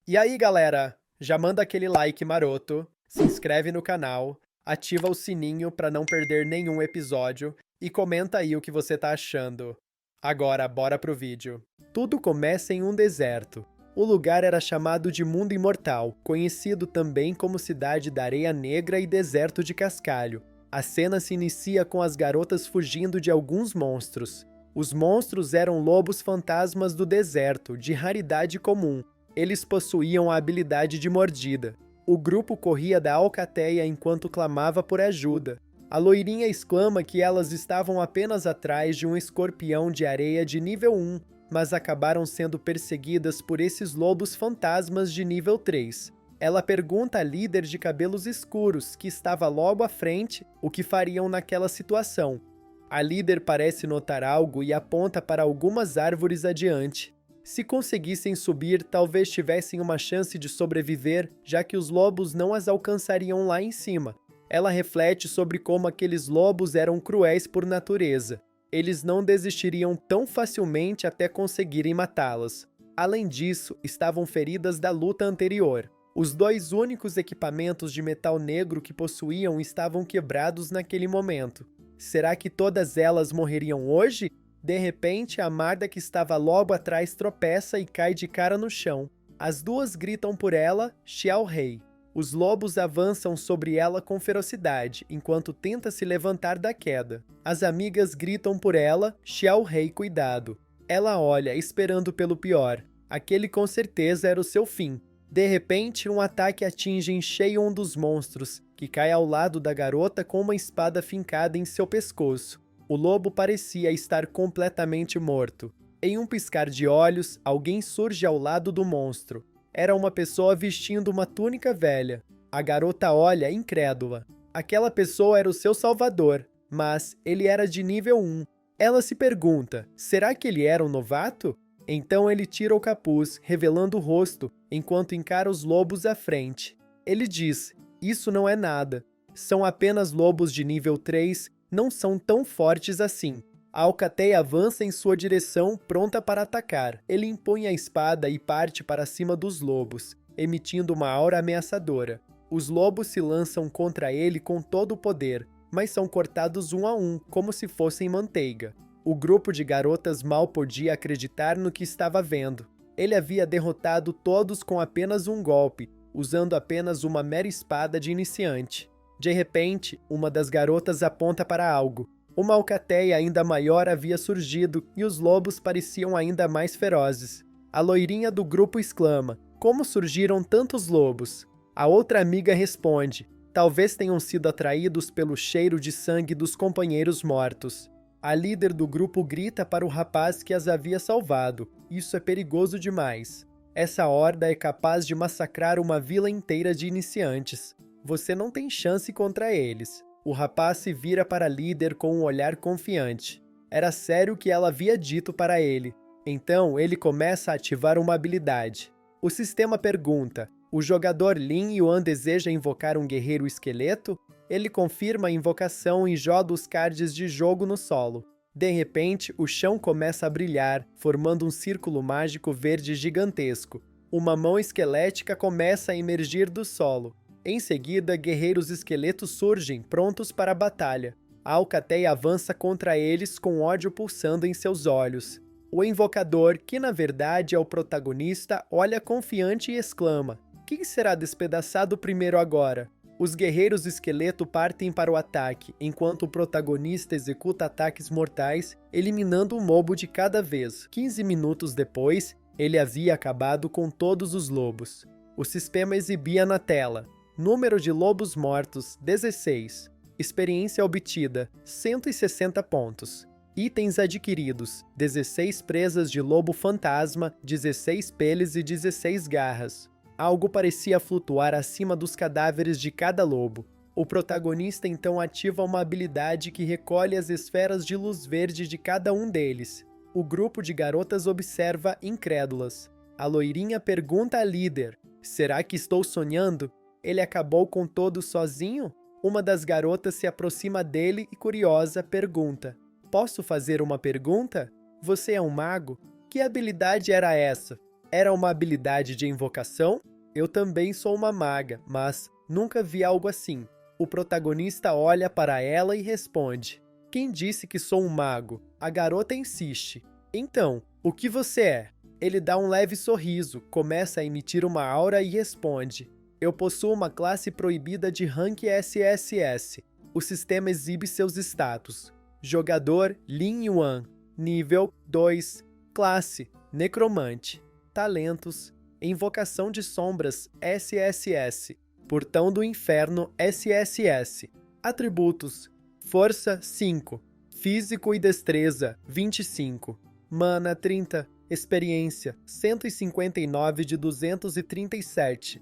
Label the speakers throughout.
Speaker 1: E aí, galera? Já manda aquele like maroto, se inscreve no canal, ativa o sininho para não perder nenhum episódio e comenta aí o que você tá achando. Agora, bora pro vídeo. Tudo começa em um deserto. O lugar era chamado de Mundo Imortal, conhecido também como Cidade da Areia Negra e Deserto de Cascalho. A cena se inicia com as garotas fugindo de alguns monstros. Os monstros eram lobos fantasmas do deserto, de raridade comum. Eles possuíam a habilidade de mordida. O grupo corria da alcateia enquanto clamava por ajuda. A loirinha exclama que elas estavam apenas atrás de um escorpião de areia de nível 1, mas acabaram sendo perseguidas por esses lobos fantasmas de nível 3. Ela pergunta à líder de cabelos escuros, que estava logo à frente, o que fariam naquela situação. A líder parece notar algo e aponta para algumas árvores adiante. Se conseguissem subir, talvez tivessem uma chance de sobreviver, já que os lobos não as alcançariam lá em cima. Ela reflete sobre como aqueles lobos eram cruéis por natureza. Eles não desistiriam tão facilmente até conseguirem matá-las. Além disso, estavam feridas da luta anterior. Os dois únicos equipamentos de metal negro que possuíam estavam quebrados naquele momento. Será que todas elas morreriam hoje? De repente, a Marda que estava logo atrás tropeça e cai de cara no chão. As duas gritam por ela, Xiao Rei. Os lobos avançam sobre ela com ferocidade, enquanto tenta se levantar da queda. As amigas gritam por ela, Xiao Rei, cuidado. Ela olha, esperando pelo pior. Aquele com certeza era o seu fim. De repente, um ataque atinge em cheio um dos monstros, que cai ao lado da garota com uma espada fincada em seu pescoço. O lobo parecia estar completamente morto. Em um piscar de olhos, alguém surge ao lado do monstro. Era uma pessoa vestindo uma túnica velha. A garota olha incrédula. Aquela pessoa era o seu salvador, mas ele era de nível 1. Ela se pergunta, será que ele era um novato? Então ele tira o capuz, revelando o rosto, enquanto encara os lobos à frente. Ele diz, isso não é nada. São apenas lobos de nível 3, não são tão fortes assim. A alcateia avança em sua direção, pronta para atacar. Ele impõe a espada e parte para cima dos lobos, emitindo uma aura ameaçadora. Os lobos se lançam contra ele com todo o poder, mas são cortados um a um, como se fossem manteiga. O grupo de garotas mal podia acreditar no que estava vendo. Ele havia derrotado todos com apenas um golpe, usando apenas uma mera espada de iniciante. De repente, uma das garotas aponta para algo. Uma alcateia ainda maior havia surgido e os lobos pareciam ainda mais ferozes. A loirinha do grupo exclama, como surgiram tantos lobos? A outra amiga responde, talvez tenham sido atraídos pelo cheiro de sangue dos companheiros mortos. A líder do grupo grita para o rapaz que as havia salvado. Isso é perigoso demais. Essa horda é capaz de massacrar uma vila inteira de iniciantes. Você não tem chance contra eles. O rapaz se vira para a líder com um olhar confiante. Era sério o que ela havia dito para ele. Então ele começa a ativar uma habilidade. O sistema pergunta, o jogador Lin Yuan deseja invocar um guerreiro esqueleto? Ele confirma a invocação e joga os cards de jogo no solo. De repente, o chão começa a brilhar, formando um círculo mágico verde gigantesco. Uma mão esquelética começa a emergir do solo. Em seguida, guerreiros esqueletos surgem, prontos para a batalha. A alcateia avança contra eles com ódio pulsando em seus olhos. O invocador, que na verdade é o protagonista, olha confiante e exclama, quem será despedaçado primeiro agora? Os guerreiros esqueleto partem para o ataque, enquanto o protagonista executa ataques mortais, eliminando um mobo de cada vez. 15 minutos depois, ele havia acabado com todos os lobos. O sistema exibia na tela. Número de lobos mortos, 16. Experiência obtida, 160 pontos. Itens adquiridos, 16 presas de lobo fantasma, 16 peles e 16 garras. Algo parecia flutuar acima dos cadáveres de cada lobo. O protagonista então ativa uma habilidade que recolhe as esferas de luz verde de cada um deles. O grupo de garotas observa incrédulas. A loirinha pergunta à líder, será que estou sonhando? Ele acabou com todos sozinho? Uma das garotas se aproxima dele e curiosa pergunta, posso fazer uma pergunta? Você é um mago? Que habilidade era essa? Era uma habilidade de invocação? Eu também sou uma maga, mas nunca vi algo assim. O protagonista olha para ela e responde: quem disse que sou um mago? A garota insiste: então, o que você é? Ele dá um leve sorriso, começa a emitir uma aura e responde: eu possuo uma classe proibida de rank SSS. O sistema exibe seus status. Jogador Lin Yuan. Nível 2. Classe Necromante. Talentos: Invocação de Sombras SSS. Portão do Inferno SSS. Atributos: Força 5. Físico e Destreza 25. Mana 30. Experiência 159 de 237.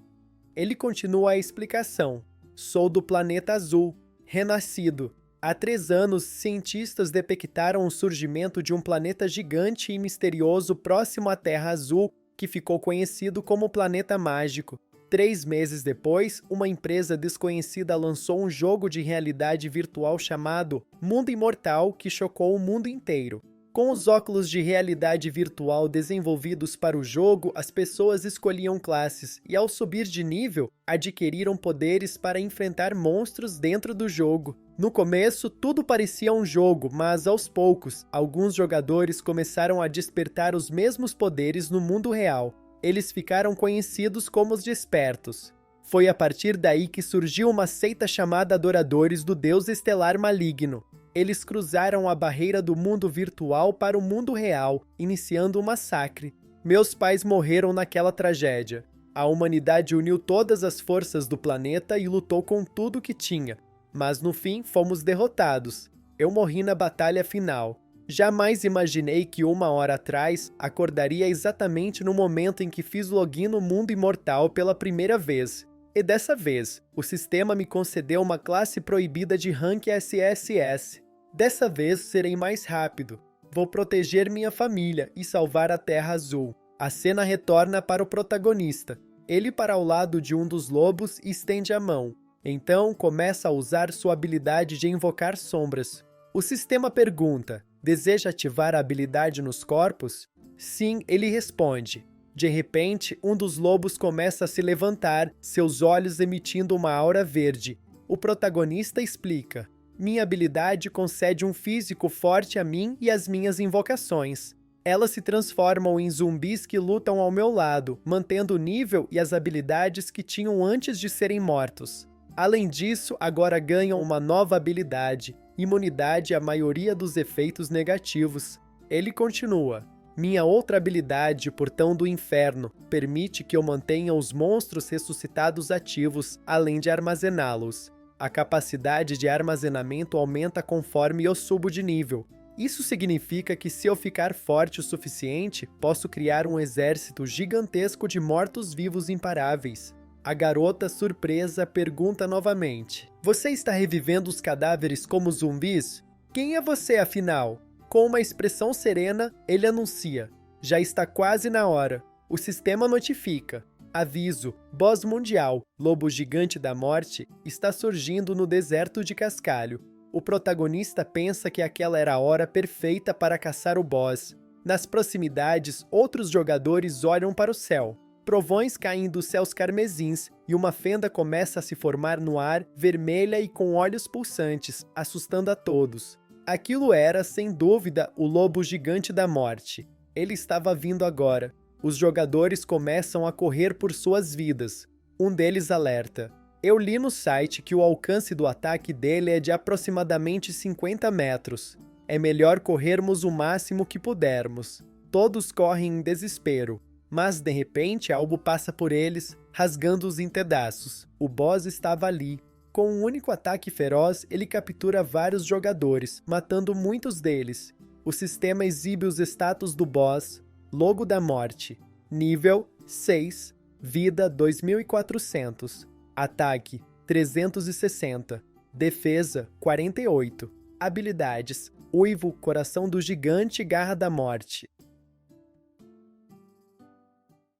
Speaker 1: Ele continua a explicação. Sou do planeta azul, renascido. Há 3 anos, cientistas detectaram o surgimento de um planeta gigante e misterioso próximo à Terra Azul, que ficou conhecido como Planeta Mágico. 3 meses depois, uma empresa desconhecida lançou um jogo de realidade virtual chamado Mundo Imortal, que chocou o mundo inteiro. Com os óculos de realidade virtual desenvolvidos para o jogo, as pessoas escolhiam classes e, ao subir de nível, adquiriram poderes para enfrentar monstros dentro do jogo. No começo, tudo parecia um jogo, mas aos poucos, alguns jogadores começaram a despertar os mesmos poderes no mundo real. Eles ficaram conhecidos como os Despertos. Foi a partir daí que surgiu uma seita chamada Adoradores do Deus Estelar Maligno. Eles cruzaram a barreira do mundo virtual para o mundo real, iniciando um massacre. Meus pais morreram naquela tragédia. A humanidade uniu todas as forças do planeta e lutou com tudo que tinha. Mas no fim, fomos derrotados. Eu morri na batalha final. Jamais imaginei que 1 hora atrás acordaria exatamente no momento em que fiz login no mundo imortal pela primeira vez. E dessa vez, o sistema me concedeu uma classe proibida de rank SSS. Dessa vez serei mais rápido. Vou proteger minha família e salvar a Terra Azul. A cena retorna para o protagonista. Ele para ao lado de um dos lobos e estende a mão. Então começa a usar sua habilidade de invocar sombras. O sistema pergunta: deseja ativar a habilidade nos corpos? Sim, ele responde. De repente, um dos lobos começa a se levantar, seus olhos emitindo uma aura verde. O protagonista explica: minha habilidade concede um físico forte a mim e às minhas invocações. Elas se transformam em zumbis que lutam ao meu lado, mantendo o nível e as habilidades que tinham antes de serem mortos. Além disso, agora ganham uma nova habilidade: imunidade à maioria dos efeitos negativos. Ele continua: minha outra habilidade, Portão do Inferno, permite que eu mantenha os monstros ressuscitados ativos, além de armazená-los. A capacidade de armazenamento aumenta conforme eu subo de nível. Isso significa que se eu ficar forte o suficiente, posso criar um exército gigantesco de mortos-vivos imparáveis. A garota, surpresa, pergunta novamente: você está revivendo os cadáveres como zumbis? Quem é você, afinal? Com uma expressão serena, ele anuncia: já está quase na hora. O sistema notifica: aviso, boss mundial, lobo gigante da morte, está surgindo no deserto de Cascalho. O protagonista pensa que aquela era a hora perfeita para caçar o boss. Nas proximidades, outros jogadores olham para o céu. Trovões caem dos céus carmesins e uma fenda começa a se formar no ar, vermelha e com olhos pulsantes, assustando a todos. Aquilo era, sem dúvida, o lobo gigante da morte. Ele estava vindo agora. Os jogadores começam a correr por suas vidas. Um deles alerta: eu li no site que o alcance do ataque dele é de aproximadamente 50 metros. É melhor corrermos o máximo que pudermos. Todos correm em desespero. Mas, de repente, algo passa por eles, rasgando-os em pedaços. O boss estava ali. Com um único ataque feroz, ele captura vários jogadores, matando muitos deles. O sistema exibe os status do boss: Logo da Morte, nível 6, vida 2400, ataque 360, defesa 48, habilidades: Uivo, Coração do Gigante e Garra da Morte.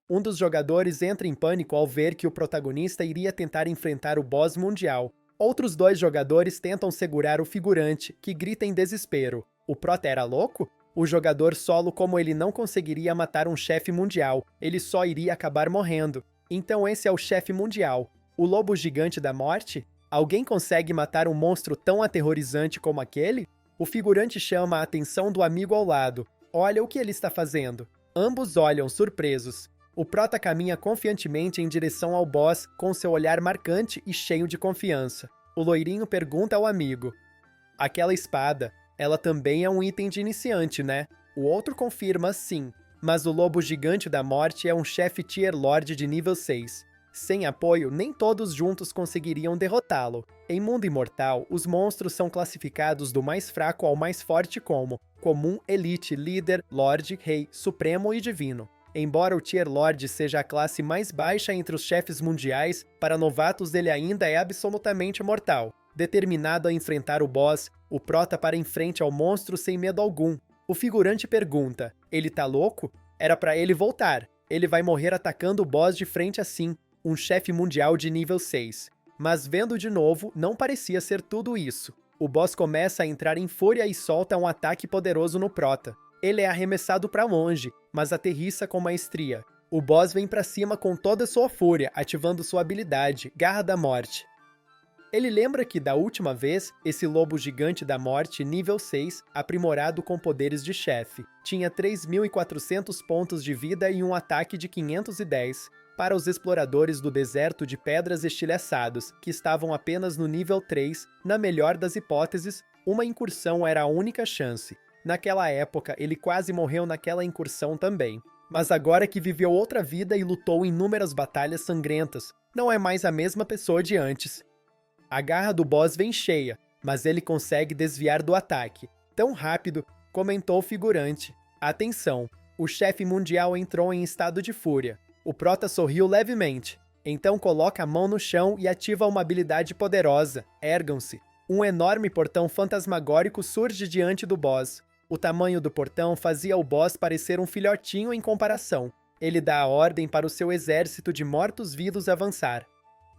Speaker 1: Um dos jogadores entra em pânico ao ver que o protagonista iria tentar enfrentar o boss mundial. Outros 2 jogadores tentam segurar o figurante, que grita em desespero: o prota era louco? O jogador solo, como ele não conseguiria matar um chefe mundial, ele só iria acabar morrendo. Então esse é o chefe mundial. O lobo gigante da morte? Alguém consegue matar um monstro tão aterrorizante como aquele? O figurante chama a atenção do amigo ao lado. Olha o que ele está fazendo. Ambos olham surpresos. O prota caminha confiantemente em direção ao boss com seu olhar marcante e cheio de confiança. O loirinho pergunta ao amigo: aquela espada, ela também é um item de iniciante, né? O outro confirma sim, mas o lobo gigante da morte é um chefe tier lord de nível 6. Sem apoio, nem todos juntos conseguiriam derrotá-lo. Em mundo imortal, os monstros são classificados do mais fraco ao mais forte como comum, elite, líder, lorde, rei, supremo e divino. Embora o tier lord seja a classe mais baixa entre os chefes mundiais, para novatos ele ainda é absolutamente mortal. Determinado a enfrentar o boss, o prota para em frente ao monstro sem medo algum. O figurante pergunta: ele tá louco? Era pra ele voltar. Ele vai morrer atacando o boss de frente assim, um chefe mundial de nível 6. Mas vendo de novo, não parecia ser tudo isso. O boss começa a entrar em fúria e solta um ataque poderoso no prota. Ele é arremessado para longe, mas aterrissa com maestria. O boss vem para cima com toda sua fúria, ativando sua habilidade, Garra da Morte. Ele lembra que, da última vez, esse lobo gigante da morte, nível 6, aprimorado com poderes de chefe, tinha 3.400 pontos de vida e um ataque de 510. Para os exploradores do deserto de pedras estilhaçados, que estavam apenas no nível 3, na melhor das hipóteses, uma incursão era a única chance. Naquela época, ele quase morreu naquela incursão também. Mas agora que viveu outra vida e lutou em inúmeras batalhas sangrentas, não é mais a mesma pessoa de antes. A garra do boss vem cheia, mas ele consegue desviar do ataque. Tão rápido, comentou o figurante. Atenção, o chefe mundial entrou em estado de fúria. O prota sorriu levemente. Então coloca a mão no chão e ativa uma habilidade poderosa. Ergam-se. Um enorme portão fantasmagórico surge diante do boss. O tamanho do portão fazia o boss parecer um filhotinho em comparação. Ele dá a ordem para o seu exército de mortos-vivos avançar.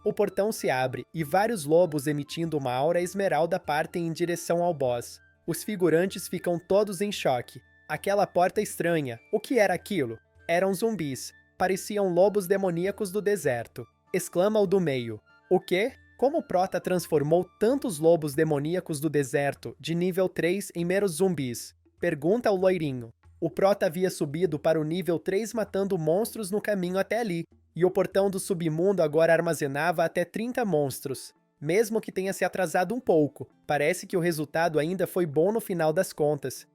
Speaker 1: O portão se abre e vários lobos emitindo uma aura esmeralda partem em direção ao boss. Os figurantes ficam todos em choque. Aquela porta estranha, o que era aquilo? Eram zumbis. Pareciam lobos demoníacos do deserto. Exclama o do meio. O quê? Como o prota transformou tantos lobos demoníacos do deserto, de nível 3, em meros zumbis? Pergunta o loirinho. O prota havia subido para o nível 3 matando monstros no caminho até ali, e o portão do submundo agora armazenava até 30 monstros. Mesmo que tenha se atrasado um pouco, parece que o resultado ainda foi bom no final das contas.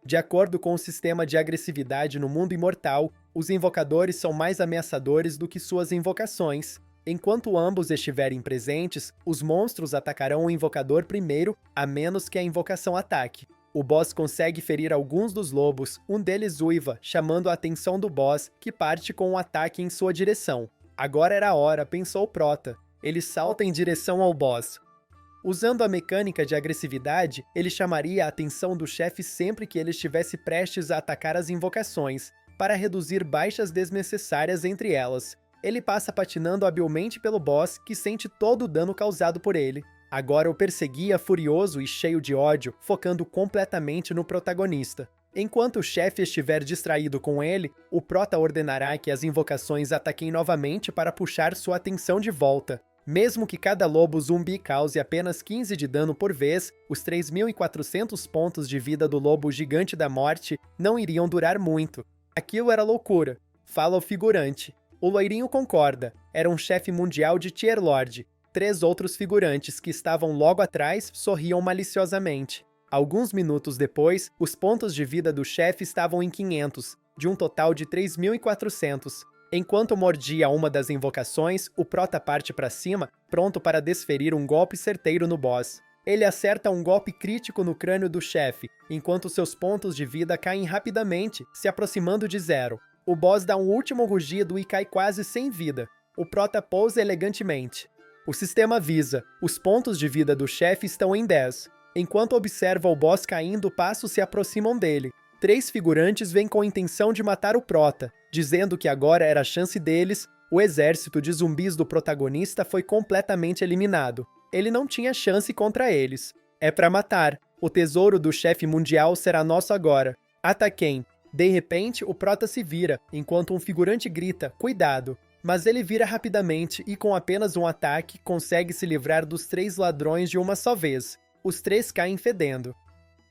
Speaker 1: De acordo com o sistema de agressividade no mundo imortal, os invocadores são mais ameaçadores do que suas invocações. Enquanto ambos estiverem presentes, os monstros atacarão o invocador primeiro, a menos que a invocação ataque. O boss consegue ferir alguns dos lobos, um deles uiva, chamando a atenção do boss, que parte com um ataque em sua direção. Agora era a hora, pensou o prota. Ele salta em direção ao boss. Usando a mecânica de agressividade, ele chamaria a atenção do chefe sempre que ele estivesse prestes a atacar as invocações, para reduzir baixas desnecessárias entre elas. Ele passa patinando habilmente pelo boss, que sente todo o dano causado por ele. Agora o perseguia furioso e cheio de ódio, focando completamente no protagonista. Enquanto o chefe estiver distraído com ele, o prota ordenará que as invocações ataquem novamente para puxar sua atenção de volta. Mesmo que cada lobo zumbi cause apenas 15 de dano por vez, os 3.400 pontos de vida do lobo gigante da morte não iriam durar muito. Aquilo era loucura, fala o figurante. O loirinho concorda, era um chefe mundial de tier lord. 3 outros figurantes que estavam logo atrás sorriam maliciosamente. Alguns minutos depois, os pontos de vida do chefe estavam em 500, de um total de 3.400. Enquanto mordia uma das invocações, o prota parte para cima, pronto para desferir um golpe certeiro no boss. Ele acerta um golpe crítico no crânio do chefe, enquanto seus pontos de vida caem rapidamente, se aproximando de zero. O boss dá um último rugido e cai quase sem vida. O prota pousa elegantemente. O sistema avisa, os pontos de vida do chefe estão em 10. Enquanto observa o boss caindo, passos se aproximam dele. 3 figurantes vêm com a intenção de matar o prota, dizendo que agora era a chance deles. O exército de zumbis do protagonista foi completamente eliminado. Ele não tinha chance contra eles. É pra matar. O tesouro do chefe mundial será nosso agora. Ataquem. De repente, o Prota se vira, enquanto um figurante grita, cuidado. Mas ele vira rapidamente e com apenas um ataque, consegue se livrar dos 3 ladrões de uma só vez. Os 3 caem fedendo.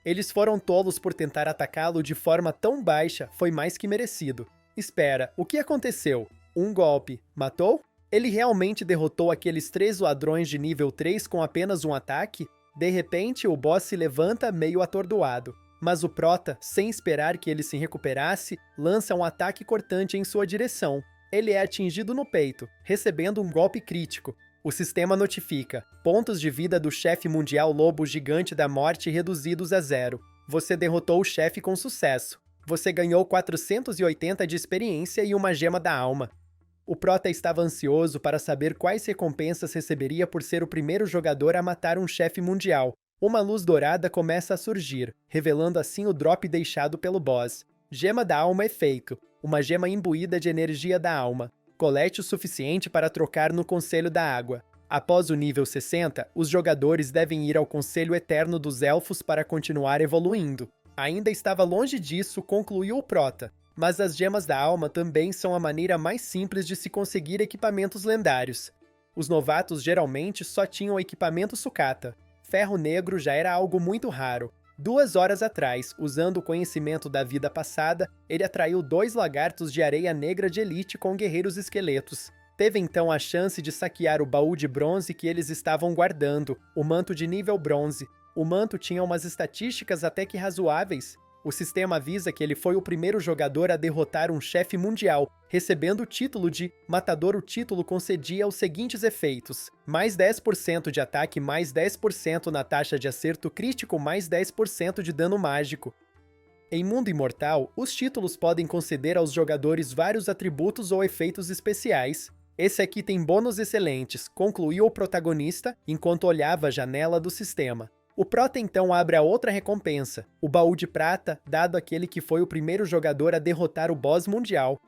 Speaker 1: Eles foram tolos por tentar atacá-lo de forma tão baixa, foi mais que merecido. Espera, o que aconteceu? Um golpe. Matou? Ele realmente derrotou aqueles 3 ladrões de nível 3 com apenas um ataque? De repente, o boss se levanta meio atordoado. Mas o Prota, sem esperar que ele se recuperasse, lança um ataque cortante em sua direção. Ele é atingido no peito, recebendo um golpe crítico. O sistema notifica: pontos de vida do chefe mundial lobo gigante da morte reduzidos a 0. Você derrotou o chefe com sucesso. Você ganhou 480 de experiência e uma gema da alma. O Prota estava ansioso para saber quais recompensas receberia por ser o primeiro jogador a matar um chefe mundial. Uma luz dourada começa a surgir, revelando assim o drop deixado pelo boss. Gema da alma efeito. Uma gema imbuída de energia da alma. Colete o suficiente para trocar no Conselho da Água. Após o nível 60, os jogadores devem ir ao Conselho Eterno dos Elfos para continuar evoluindo. Ainda estava longe disso, concluiu o Prota. Mas as gemas da alma também são a maneira mais simples de se conseguir equipamentos lendários. Os novatos geralmente só tinham equipamento sucata. Ferro negro já era algo muito raro. 2 horas atrás, usando o conhecimento da vida passada, ele atraiu 2 lagartos de areia negra de elite com guerreiros esqueletos. Teve então a chance de saquear o baú de bronze que eles estavam guardando, o manto de nível bronze. O manto tinha umas estatísticas até que razoáveis. O sistema avisa que ele foi o primeiro jogador a derrotar um chefe mundial, recebendo o título de Matador. O título concedia os seguintes efeitos: mais 10% de ataque, mais 10% na taxa de acerto crítico, mais 10% de dano mágico. Em Mundo Imortal, os títulos podem conceder aos jogadores vários atributos ou efeitos especiais. Esse aqui tem bônus excelentes, concluiu o protagonista enquanto olhava a janela do sistema. O Prota então abre a outra recompensa, o baú de prata, dado àquele que foi o primeiro jogador a derrotar o boss mundial.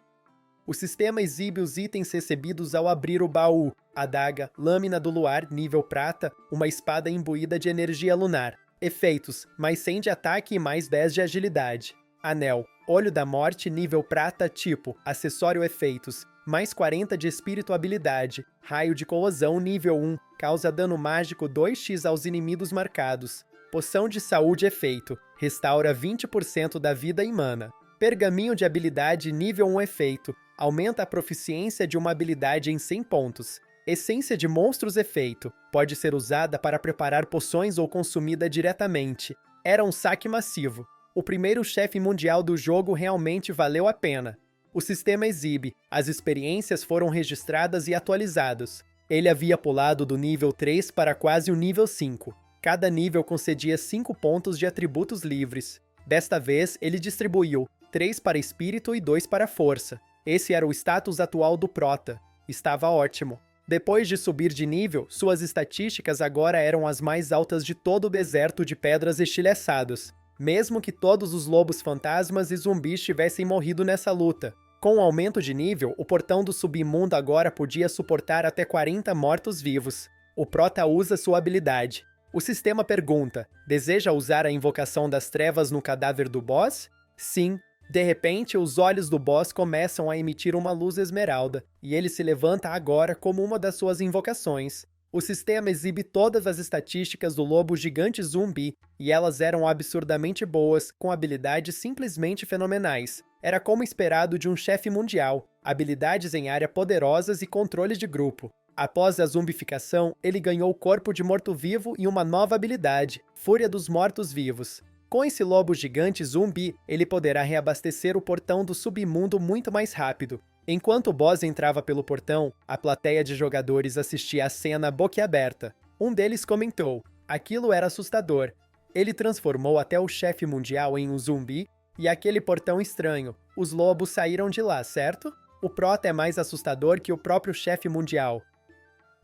Speaker 1: O sistema exibe os itens recebidos ao abrir o baú: adaga, lâmina do luar, nível prata, uma espada imbuída de energia lunar. Efeitos: mais 100 de ataque e mais 10 de agilidade. Anel, olho da morte, nível prata, tipo, acessório efeitos, mais 40 de espírito habilidade. Raio de corrosão, nível 1, causa dano mágico 2x aos inimigos marcados. Poção de saúde efeito, restaura 20% da vida e mana. Pergaminho de habilidade, nível 1 efeito, aumenta a proficiência de uma habilidade em 100 pontos. Essência de monstros efeito, pode ser usada para preparar poções ou consumida diretamente. Era um saque massivo. O primeiro chefe mundial do jogo realmente valeu a pena. O sistema exibe, as experiências foram registradas e atualizadas. Ele havia pulado do nível 3 para quase o nível 5. Cada nível concedia 5 pontos de atributos livres. Desta vez, ele distribuiu 3 para espírito e 2 para força. Esse era o status atual do Prota. Estava ótimo. Depois de subir de nível, suas estatísticas agora eram as mais altas de todo o deserto de pedras estilhaçadas. Mesmo que todos os lobos fantasmas e zumbis tivessem morrido nessa luta. Com o aumento de nível, o portão do submundo agora podia suportar até 40 mortos-vivos. O Prota usa sua habilidade. O sistema pergunta: deseja usar a invocação das trevas no cadáver do boss? Sim. De repente, os olhos do boss começam a emitir uma luz esmeralda, e ele se levanta agora como uma das suas invocações. O sistema exibe todas as estatísticas do lobo gigante zumbi, e elas eram absurdamente boas, com habilidades simplesmente fenomenais. Era como esperado de um chefe mundial, habilidades em área poderosas e controle de grupo. Após a zumbificação, ele ganhou o corpo de morto-vivo e uma nova habilidade, Fúria dos Mortos-Vivos. Com esse lobo gigante zumbi, ele poderá reabastecer o portão do submundo muito mais rápido. Enquanto o boss entrava pelo portão, a plateia de jogadores assistia à cena boquiaberta. Um deles comentou: aquilo era assustador. Ele transformou até o chefe mundial em um zumbi, e aquele portão estranho. Os lobos saíram de lá, certo? O Prota é mais assustador que o próprio chefe mundial.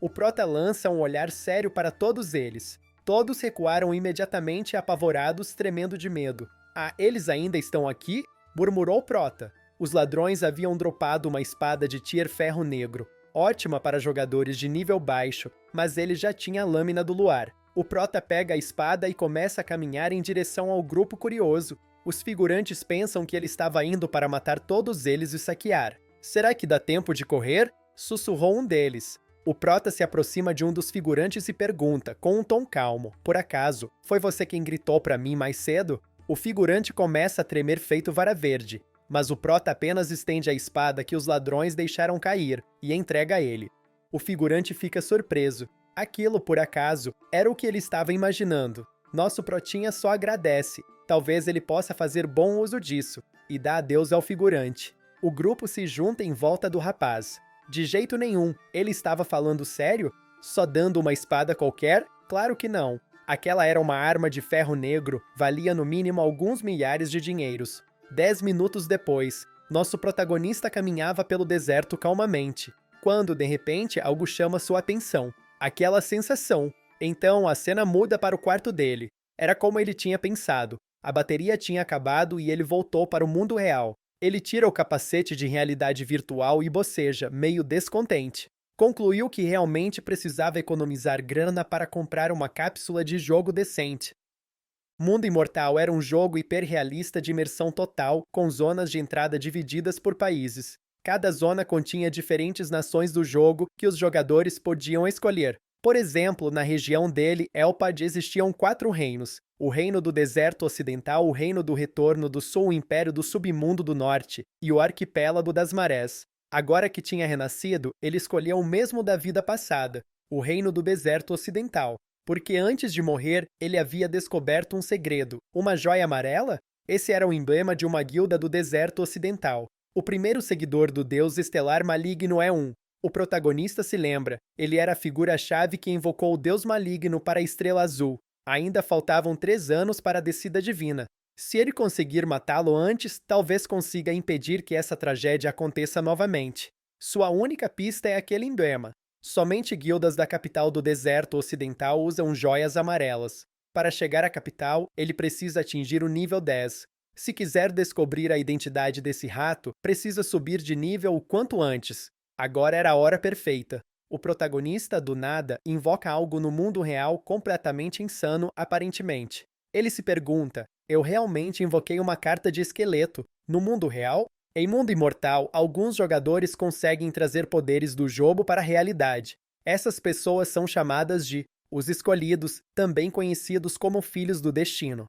Speaker 1: O Prota lança um olhar sério para todos eles. Todos recuaram imediatamente, apavorados, tremendo de medo. Ah, eles ainda estão aqui? Murmurou Prota. Os ladrões haviam dropado uma espada de tier ferro negro, ótima para jogadores de nível baixo, mas ele já tinha a lâmina do luar. O Prota pega a espada e começa a caminhar em direção ao grupo curioso. Os figurantes pensam que ele estava indo para matar todos eles e saquear. Será que dá tempo de correr? Sussurrou um deles. O prota se aproxima de um dos figurantes e pergunta, com um tom calmo: por acaso, foi você quem gritou para mim mais cedo? O figurante começa a tremer feito vara verde, mas o prota apenas estende a espada que os ladrões deixaram cair e entrega a ele. O figurante fica surpreso. Aquilo, por acaso, era o que ele estava imaginando. Nosso protinha só agradece. Talvez ele possa fazer bom uso disso, e dá adeus ao figurante. O grupo se junta em volta do rapaz. De jeito nenhum, ele estava falando sério? Só dando uma espada qualquer? Claro que não. Aquela era uma arma de ferro negro, valia no mínimo alguns milhares de dinheiros. 10 minutos depois, nosso protagonista caminhava pelo deserto calmamente, quando, de repente, algo chama sua atenção. Aquela sensação. Então, a cena muda para o quarto dele. Era como ele tinha pensado. A bateria tinha acabado e ele voltou para o mundo real. Ele tira o capacete de realidade virtual e boceja, meio descontente. Concluiu que realmente precisava economizar grana para comprar uma cápsula de jogo decente. Mundo Imortal era um jogo hiperrealista de imersão total, com zonas de entrada divididas por países. Cada zona continha diferentes nações do jogo que os jogadores podiam escolher. Por exemplo, na região dele, Elpad, existiam 4 reinos. O Reino do Deserto Ocidental, o Reino do Retorno do Sul, o Império do Submundo do Norte e o Arquipélago das Marés. Agora que tinha renascido, ele escolheu o mesmo da vida passada, o Reino do Deserto Ocidental. Porque antes de morrer, ele havia descoberto um segredo. Uma joia amarela? Esse era o emblema de uma guilda do Deserto Ocidental. O primeiro seguidor do deus estelar maligno é um. O protagonista se lembra, ele era a figura-chave que invocou o deus maligno para a Estrela Azul. Ainda faltavam 3 anos para a descida divina. Se ele conseguir matá-lo antes, talvez consiga impedir que essa tragédia aconteça novamente. Sua única pista é aquele emblema. Somente guildas da capital do deserto ocidental usam joias amarelas. Para chegar à capital, ele precisa atingir o nível 10. Se quiser descobrir a identidade desse rato, precisa subir de nível o quanto antes. Agora era a hora perfeita. O protagonista, do nada, invoca algo no mundo real completamente insano, aparentemente. Ele se pergunta, eu realmente invoquei uma carta de esqueleto. No mundo real? Em Mundo Imortal, alguns jogadores conseguem trazer poderes do jogo para a realidade. Essas pessoas são chamadas de os Escolhidos, também conhecidos como Filhos do Destino.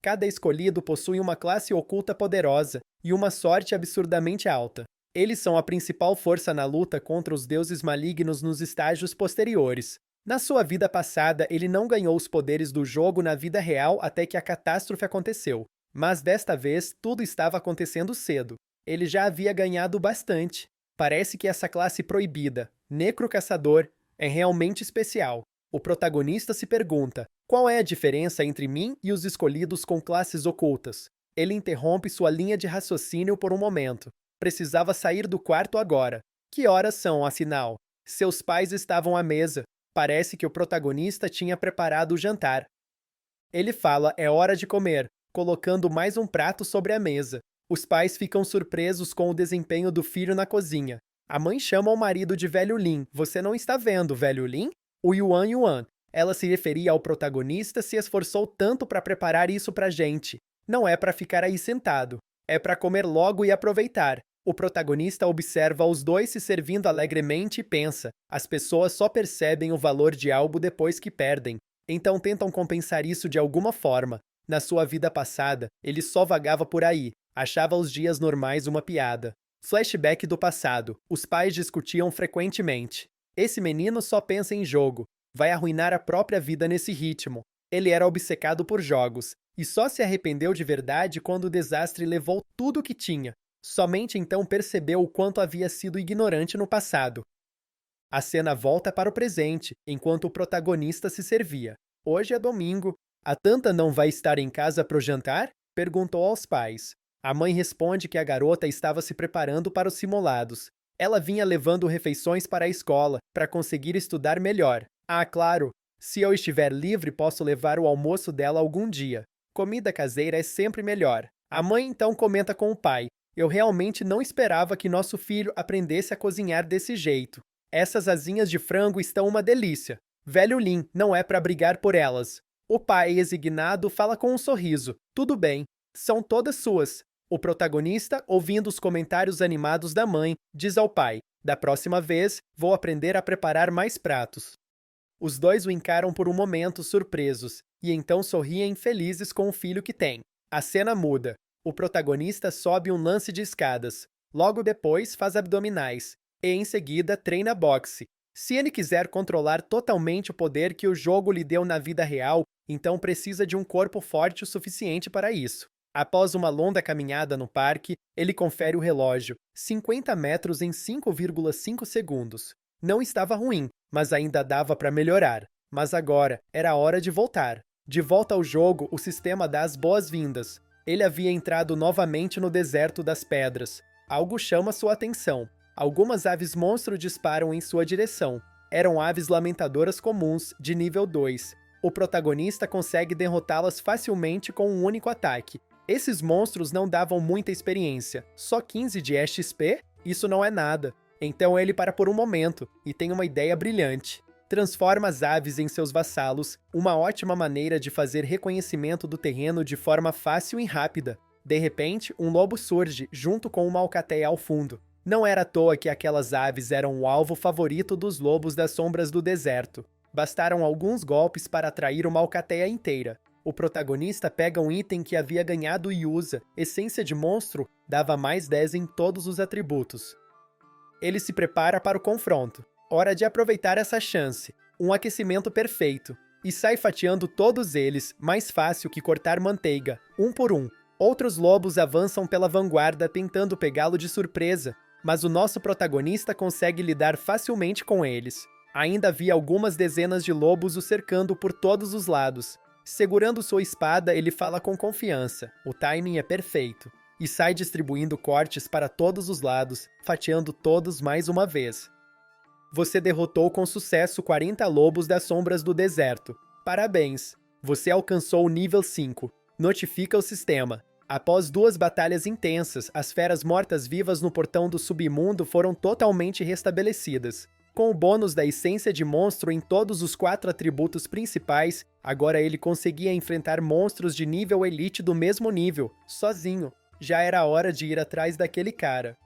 Speaker 1: Cada escolhido possui uma classe oculta poderosa e uma sorte absurdamente alta. Eles são a principal força na luta contra os deuses malignos nos estágios posteriores. Na sua vida passada, ele não ganhou os poderes do jogo na vida real até que a catástrofe aconteceu. Mas desta vez, tudo estava acontecendo cedo. Ele já havia ganhado bastante. Parece que essa classe proibida, Necrocaçador, é realmente especial. O protagonista se pergunta, qual é a diferença entre mim e os escolhidos com classes ocultas? Ele interrompe sua linha de raciocínio por um momento. Precisava sair do quarto agora. Que horas são, afinal? Seus pais estavam à mesa. Parece que o protagonista tinha preparado o jantar. Ele fala, é hora de comer, colocando mais um prato sobre a mesa. Os pais ficam surpresos com o desempenho do filho na cozinha. A mãe chama o marido de Velho Lin. Você não está vendo, Velho Lin? O Yuan Yuan. Ela se referia ao protagonista, se esforçou tanto para preparar isso pra gente. Não é para ficar aí sentado. É para comer logo e aproveitar. O protagonista observa os dois se servindo alegremente e pensa, as pessoas só percebem o valor de algo depois que perdem. Então tentam compensar isso de alguma forma. Na sua vida passada, ele só vagava por aí, achava os dias normais uma piada. Flashback do passado. Os pais discutiam frequentemente. Esse menino só pensa em jogo. Vai arruinar a própria vida nesse ritmo. Ele era obcecado por jogos, e só se arrependeu de verdade quando o desastre levou tudo o que tinha. Somente então percebeu o quanto havia sido ignorante no passado. A cena volta para o presente, enquanto o protagonista se servia. Hoje é domingo. A Tanta não vai estar em casa pro jantar? Perguntou aos pais. A mãe responde que a garota estava se preparando para os simulados. Ela vinha levando refeições para a escola, para conseguir estudar melhor. Ah, claro, se eu estiver livre posso levar o almoço dela algum dia. Comida caseira é sempre melhor. A mãe então comenta com o pai. Eu realmente não esperava que nosso filho aprendesse a cozinhar desse jeito. Essas asinhas de frango estão uma delícia. Velho Lin, não é para brigar por elas. O pai, resignado, fala com um sorriso. Tudo bem, são todas suas. O protagonista, ouvindo os comentários animados da mãe, diz ao pai: da próxima vez, vou aprender a preparar mais pratos. Os dois o encaram por um momento surpresos, e então sorriem felizes com o filho que têm. A cena muda. O protagonista sobe um lance de escadas. Logo depois, faz abdominais. E, em seguida, treina boxe. Se ele quiser controlar totalmente o poder que o jogo lhe deu na vida real, então precisa de um corpo forte o suficiente para isso. Após uma longa caminhada no parque, ele confere o relógio. 50 metros em 5,5 segundos. Não estava ruim, mas ainda dava para melhorar. Mas agora, era hora de voltar. De volta ao jogo, o sistema dá as boas-vindas. Ele havia entrado novamente no deserto das pedras. Algo chama sua atenção. Algumas aves monstro disparam em sua direção. Eram aves lamentadoras comuns, de nível 2. O protagonista consegue derrotá-las facilmente com um único ataque. Esses monstros não davam muita experiência. Só 15 de XP? Isso não é nada. Então ele para por um momento, e tem uma ideia brilhante. Transforma as aves em seus vassalos, uma ótima maneira de fazer reconhecimento do terreno de forma fácil e rápida. De repente, um lobo surge, junto com uma alcateia ao fundo. Não era à toa que aquelas aves eram o alvo favorito dos lobos das sombras do deserto. Bastaram alguns golpes para atrair uma alcateia inteira. O protagonista pega um item que havia ganhado e usa. Essência de monstro dava mais 10 em todos os atributos. Ele se prepara para o confronto. Hora de aproveitar essa chance. Um aquecimento perfeito. E sai fatiando todos eles, mais fácil que cortar manteiga, um por um. Outros lobos avançam pela vanguarda tentando pegá-lo de surpresa, mas o nosso protagonista consegue lidar facilmente com eles. Ainda havia algumas dezenas de lobos o cercando por todos os lados. Segurando sua espada, ele fala com confiança. O timing é perfeito. E sai distribuindo cortes para todos os lados, fatiando todos mais uma vez. Você derrotou com sucesso 40 lobos das sombras do deserto. Parabéns! Você alcançou o nível 5. Notifica o sistema. Após 2 batalhas intensas, as feras mortas-vivas no portão do submundo foram totalmente restabelecidas. Com o bônus da essência de monstro em todos os 4 atributos principais, agora ele conseguia enfrentar monstros de nível elite do mesmo nível, sozinho. Já era hora de ir atrás daquele cara.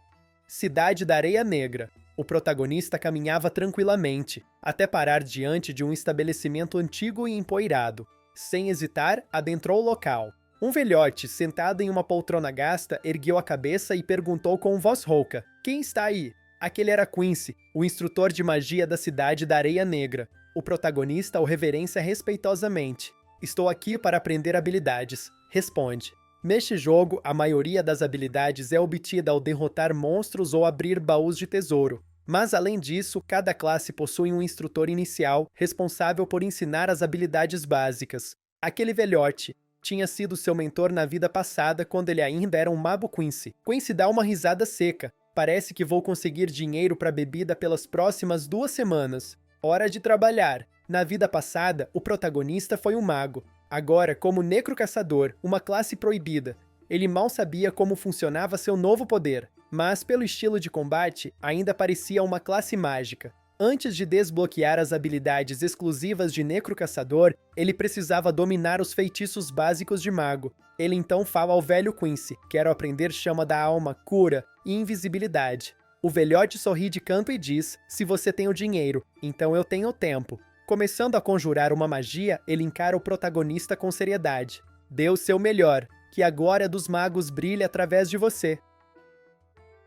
Speaker 1: Cidade da Areia Negra. O protagonista caminhava tranquilamente, até parar diante de um estabelecimento antigo e empoeirado. Sem hesitar, adentrou o local. Um velhote, sentado em uma poltrona gasta, ergueu a cabeça e perguntou com voz rouca: "Quem está aí?" Aquele era Quincy, o instrutor de magia da cidade da Areia Negra. O protagonista o reverencia respeitosamente. "Estou aqui para aprender habilidades", responde. Neste jogo, a maioria das habilidades é obtida ao derrotar monstros ou abrir baús de tesouro. Mas, além disso, cada classe possui um instrutor inicial responsável por ensinar as habilidades básicas. Aquele velhote tinha sido seu mentor na vida passada quando ele ainda era um mago Quincy. Quincy dá uma risada seca. "Parece que vou conseguir dinheiro para bebida pelas próximas 2 semanas. Hora de trabalhar." Na vida passada, o protagonista foi um mago. Agora, como necrocaçador, uma classe proibida, ele mal sabia como funcionava seu novo poder, mas pelo estilo de combate, ainda parecia uma classe mágica. Antes de desbloquear as habilidades exclusivas de necrocaçador, ele precisava dominar os feitiços básicos de mago. Ele então fala ao velho Quincy: "Quero aprender chama da alma, cura e invisibilidade." O velhote sorri de canto e diz: "Se você tem o dinheiro, então eu tenho o tempo." Começando a conjurar uma magia, ele encara o protagonista com seriedade. "Dê o seu melhor, que a glória dos magos brilhe através de você."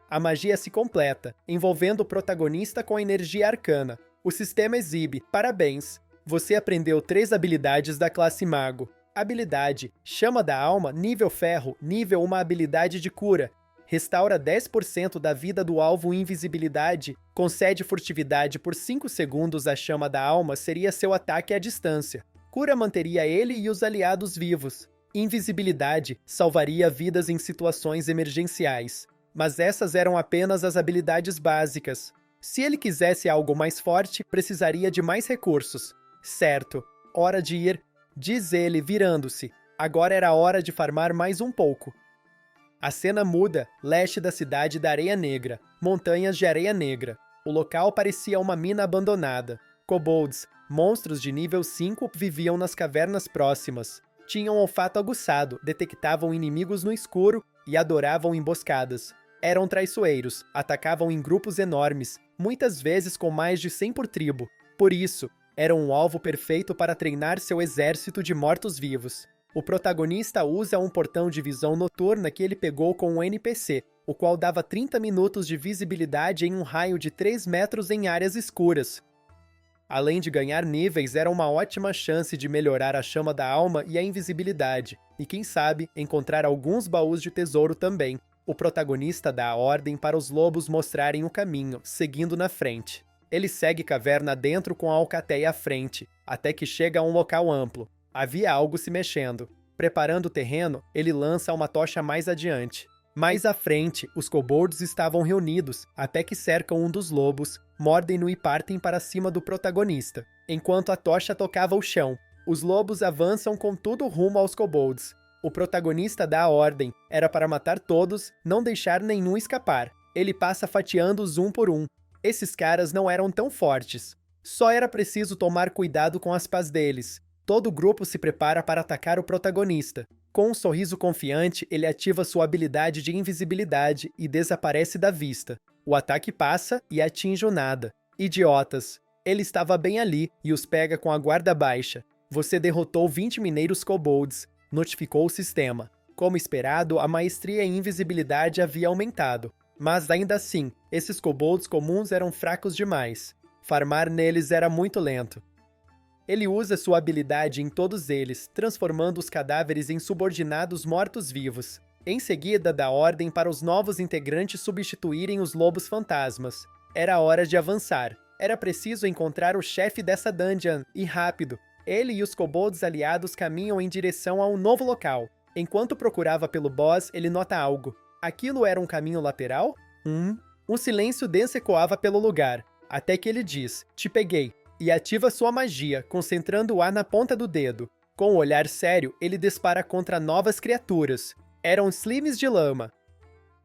Speaker 1: A magia se completa, envolvendo o protagonista com energia arcana. O sistema exibe: "Parabéns! Você aprendeu 3 habilidades da classe mago. Habilidade: Chama da Alma, nível ferro, nível uma habilidade de cura. Restaura 10% da vida do alvo invisibilidade. Concede furtividade por 5 segundos à chama da alma seria seu ataque à distância. Cura manteria ele e os aliados vivos. Invisibilidade salvaria vidas em situações emergenciais." Mas essas eram apenas as habilidades básicas. Se ele quisesse algo mais forte, precisaria de mais recursos. "Certo, hora de ir", diz ele, virando-se. Agora era hora de farmar mais um pouco. A cena muda, leste da cidade da Areia Negra, montanhas de areia negra. O local parecia uma mina abandonada. Kobolds, monstros de nível 5, viviam nas cavernas próximas. Tinham olfato aguçado, detectavam inimigos no escuro e adoravam emboscadas. Eram traiçoeiros, atacavam em grupos enormes, muitas vezes com mais de 100 por tribo. Por isso, eram um alvo perfeito para treinar seu exército de mortos-vivos. O protagonista usa um portão de visão noturna que ele pegou com um NPC, o qual dava 30 minutos de visibilidade em um raio de 3 metros em áreas escuras. Além de ganhar níveis, era uma ótima chance de melhorar a chama da alma e a invisibilidade, e quem sabe, encontrar alguns baús de tesouro também. O protagonista dá a ordem para os lobos mostrarem o caminho, seguindo na frente. Ele segue caverna dentro com a alcateia à frente, até que chega a um local amplo. Havia algo se mexendo. Preparando o terreno, ele lança uma tocha mais adiante. Mais à frente, os kobolds estavam reunidos, até que cercam um dos lobos, mordem-no e partem para cima do protagonista. Enquanto a tocha tocava o chão, os lobos avançam com tudo rumo aos kobolds. O protagonista dá a ordem, era para matar todos, não deixar nenhum escapar. Ele passa fatiando-os um por um. Esses caras não eram tão fortes. Só era preciso tomar cuidado com as pás deles. Todo o grupo se prepara para atacar o protagonista. Com um sorriso confiante, ele ativa sua habilidade de invisibilidade e desaparece da vista. O ataque passa e atinge o nada. Idiotas! Ele estava bem ali e os pega com a guarda baixa. Você derrotou 20 mineiros kobolds, notificou o sistema. Como esperado, a maestria em invisibilidade havia aumentado. Mas ainda assim, esses kobolds comuns eram fracos demais. Farmar neles era muito lento. Ele usa sua habilidade em todos eles, transformando os cadáveres em subordinados mortos-vivos. Em seguida, dá ordem para os novos integrantes substituírem os lobos fantasmas. Era hora de avançar. Era preciso encontrar o chefe dessa dungeon, e rápido. Ele e os kobolds aliados caminham em direção a um novo local. Enquanto procurava pelo boss, ele nota algo. Aquilo era um caminho lateral? Um silêncio denso ecoava pelo lugar, até que ele diz, "Te peguei", e ativa sua magia, concentrando o ar na ponta do dedo. Com um olhar sério, ele dispara contra novas criaturas. Eram slimes de lama.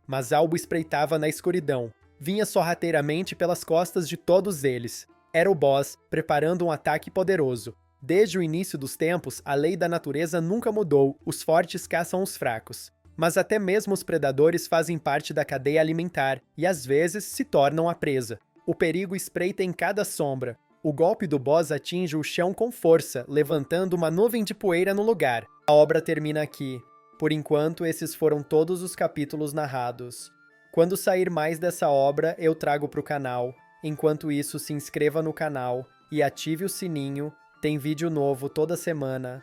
Speaker 1: Mas algo espreitava na escuridão. Vinha sorrateiramente pelas costas de todos eles. Era o boss, preparando um ataque poderoso. Desde o início dos tempos, a lei da natureza nunca mudou, os fortes caçam os fracos. Mas até mesmo os predadores fazem parte da cadeia alimentar, e às vezes se tornam a presa. O perigo espreita em cada sombra. O golpe do boss atinge o chão com força, levantando uma nuvem de poeira no lugar. A obra termina aqui. Por enquanto, esses foram todos os capítulos narrados. Quando sair mais dessa obra, eu trago para o canal. Enquanto isso, se inscreva no canal e ative o sininho. Tem vídeo novo toda semana.